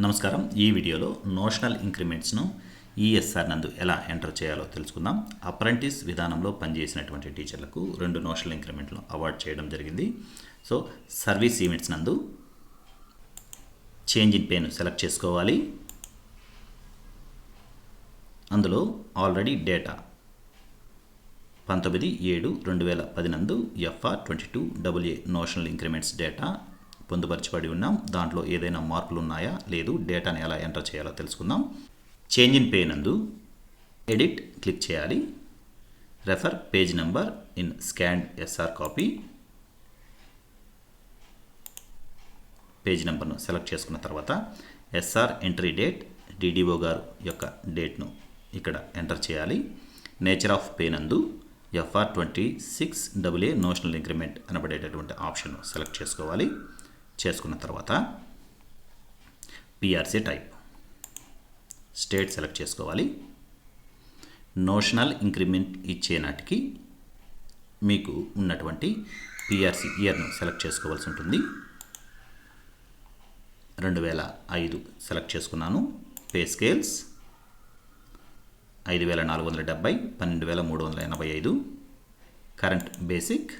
నమస్కారం. ఈ వీడియోలో నోషనల్ ఇంక్రిమెంట్స్ను ఈఎస్ఆర్ నందు ఎలా ఎంటర్ చేయాలో తెలుసుకుందాం. అప్రెంటిస్ విధానంలో పనిచేసినటువంటి టీచర్లకు 2 నోషనల్ ఇంక్రిమెంట్లు అవార్డ్ చేయడం జరిగింది. సో సర్వీస్ ఈవెంట్స్ నందు చేంజ్ ఇన్ పేను సెలెక్ట్ చేసుకోవాలి. అందులో ఆల్రెడీ డేటా 19/7/2010 నందు FR22AA నోషనల్ ఇంక్రిమెంట్స్ డేటా పొందుపరచబడి ఉన్నాం. దాంట్లో ఏదైనా మార్పులు ఉన్నాయా లేదు డేటాని ఎలా ఎంటర్ చేయాలో తెలుసుకుందాం. చేంజ్ ఇన్ పే నందు ఎడిట్ క్లిక్ చేయాలి. Refer page number in scanned SR copy. Page నెంబర్ను సెలెక్ట్ చేసుకున్న తర్వాత ఎస్ఆర్ ఎంట్రీ డేట్ డిడిఓ గారు యొక్క డేట్ను ఇక్కడ ఎంటర్ చేయాలి. నేచర్ ఆఫ్ పే నందు FR26AA నోషనల్ ఇంక్రిమెంట్ అనబడేటటువంటి ఆప్షన్ సెలెక్ట్ చేసుకోవాలి. చేసుకున్న తర్వాత పిఆర్సీ టైప్ స్టేట్ సెలెక్ట్ చేసుకోవాలి. నోషనల్ ఇంక్రిమెంట్ ఇచ్చే నాటికి మీకు ఉన్నటువంటి పిఆర్సీ ఇయర్ను సెలెక్ట్ చేసుకోవాల్సి ఉంటుంది. 2005 సెలెక్ట్ చేసుకున్నాను. Pay scales 5470, 12385. కరెంట్ బేసిక్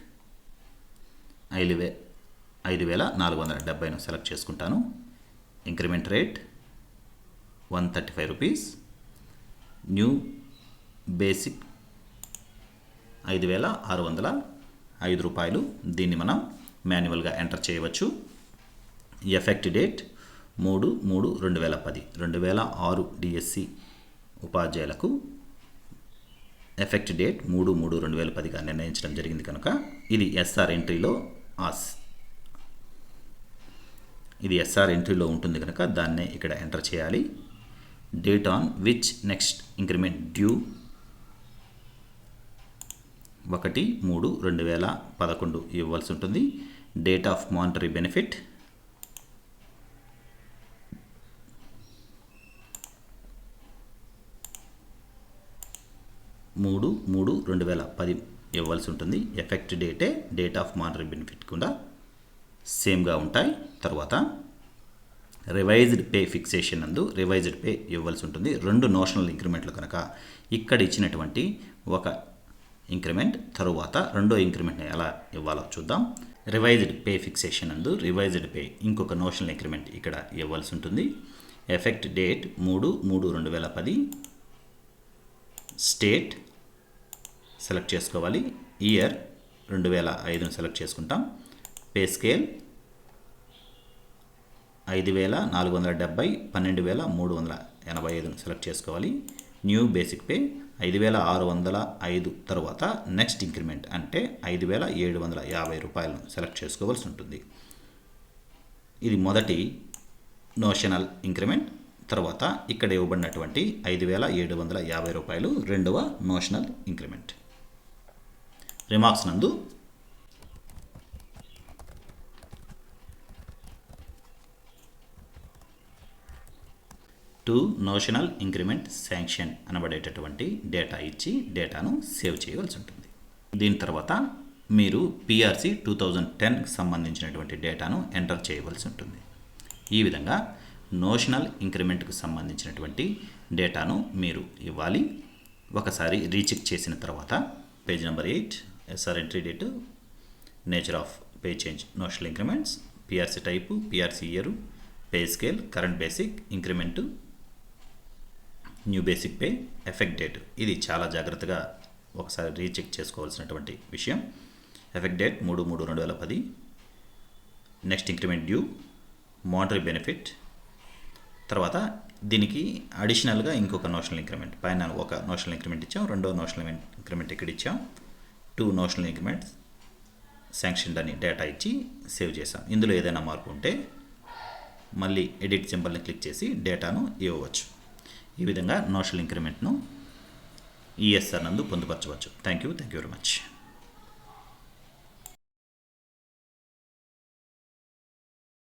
5470ను సెలెక్ట్ చేసుకుంటాను. Increment rate 135 rupees. New basic 5605 రూపాయలు. దీన్ని మనం మాన్యువల్గా ఎంటర్ చేయవచ్చు. Effect date 3/3/2010. 2006 డిఎస్సి ఉపాధ్యాయులకు ఎఫెక్ట్ డేట్ 3/3/2010గా నిర్ణయించడం జరిగింది కనుక ఇది ఎస్ఆర్ ఎంట్రీలో ఉంటుంది కనుక దాన్నే ఇక్కడ ఎంటర్ చేయాలి. Date on which next increment due 1/3/2011 ఇవ్వాల్సి ఉంటుంది. డేట్ ఆఫ్ మానిటరీ బెనిఫిట్ 3/3/2010 ఇవ్వాల్సి ఉంటుంది. ఎఫెక్ట్ డేటే డేట్ ఆఫ్ మానిటరీ బెనిఫిట్ కూడా సేమ్గా ఉంటాయి. తర్వాత రివైజ్డ్ పే ఫిక్సేషన్ నందు రివైజ్డ్ పే ఇవ్వాల్సి ఉంటుంది. 2 నోషనల్ ఇంక్రిమెంట్లు కనుక ఇక్కడ ఇచ్చినటువంటి ఒక ఇంక్రిమెంట్ తరువాత రెండో ఇంక్రిమెంట్ని ఎలా ఇవ్వాలో చూద్దాం. రివైజ్డ్ పే ఫిక్సేషన్ నందు రివైజ్డ్ పే ఇంకొక నోషనల్ ఇంక్రిమెంట్ ఇక్కడ ఇవ్వాల్సి ఉంటుంది. Effect date 3/3/2010. స్టేట్ సెలెక్ట్ చేసుకోవాలి. ఇయర్ 2005ను సెలెక్ట్ చేసుకుంటాం. పే స్కేల్ 5470, 12385ను సెలెక్ట్ చేసుకోవాలి. న్యూ బేసిక్ పే 5605 తర్వాత నెక్స్ట్ ఇంక్రిమెంట్ అంటే 5750 రూపాయలను సెలెక్ట్ చేసుకోవాల్సి ఉంటుంది. ఇది మొదటి నోషనల్ ఇంక్రిమెంట్. తర్వాత ఇక్కడ ఇవ్వబడినటువంటి 5750 రూపాయలు రెండవ నోషనల్ ఇంక్రిమెంట్. రిమార్క్స్ నందు టు నోషనల్ ఇంక్రిమెంట్ శాంక్షన్ అనబడేటటువంటి డేటా ఇచ్చి డేటాను సేవ్ చేయవలసి ఉంటుంది. దీని తర్వాత మీరు పిఆర్సీ 2010కి సంబంధించినటువంటి డేటాను ఎంటర్ చేయవలసి ఉంటుంది. ఈ విధంగా నోషనల్ ఇంక్రిమెంట్కు సంబంధించినటువంటి డేటాను మీరు ఇవ్వాలి. ఒకసారి రీచెక్ చేసిన తర్వాత page number 8 SR entry date, nature of pay change notional increments, PRC type, PRC year, pay scale, current basic, increment, new basic pay, effect date. ఇది చాలా జాగ్రత్తగా ఒకసారి రీచెక్ చేసుకోవాల్సినటువంటి విషయం. Effect date 3/3/2010. Next increment due, monetary benefit. తర్వాత దీనికి అడిషనల్గా ఇంకొక నోషనల్ ఇంక్రిమెంట్ పైన ఒక నోషనల్ ఇంక్రిమెంట్ ఇచ్చాం. రెండో నోషనల్ ఇంక్రిమెంట్ ఇక్కడ ఇచ్చాం. 2 నోషనల్ ఇంక్రిమెంట్స్ శాంక్షన్ అని డేటా ఇచ్చి సేవ్ చేసాం. ఇందులో ఏదైనా మార్పు ఉంటే మళ్ళీ ఎడిట్ సింబల్ని క్లిక్ చేసి డేటాను ఇవ్వవచ్చు. ఈ విధంగా నోషనల్ ఇంక్రిమెంట్ను ఈఎస్ఆర్ నందు పొందుపరచవచ్చు. Thank you very much.